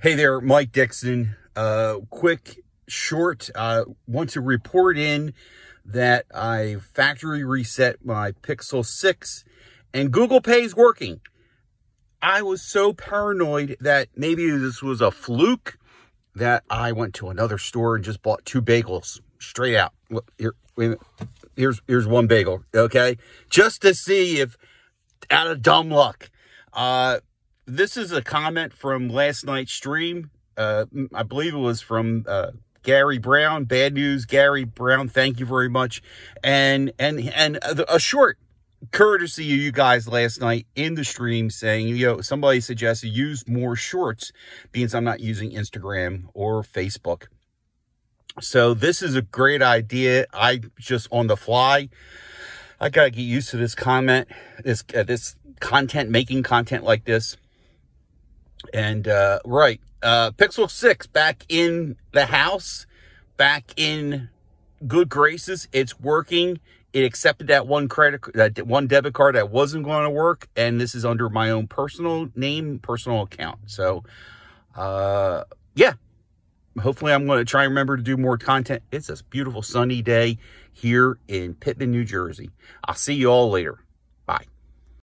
Hey there, Mike Dixon. Quick, short, want to report in that I factory reset my Pixel 6 and Google Pay is working. I was so paranoid that maybe this was a fluke that I went to another store and just bought 2 bagels straight out. Look, here, wait a minute. Here's one bagel, okay? Just to see if, out of dumb luck. This is a comment from last night's stream. I believe it was from Gary Brown. Bad news, Gary Brown. Thank you very much. And a short courtesy of you guys last night in the stream saying, you know, somebody suggested use more shorts because I'm not using Instagram or Facebook. So this is a great idea. I just on the fly, I got to get used to this comment, this content, making content like this. And, right, Pixel 6 back in the house, back in good graces. It's working. It accepted that one debit card that wasn't going to work. And this is under my own personal name, personal account. So, yeah, hopefully I'm going to try and remember to do more content. It's a beautiful sunny day here in Pitman, New Jersey. I'll see you all later.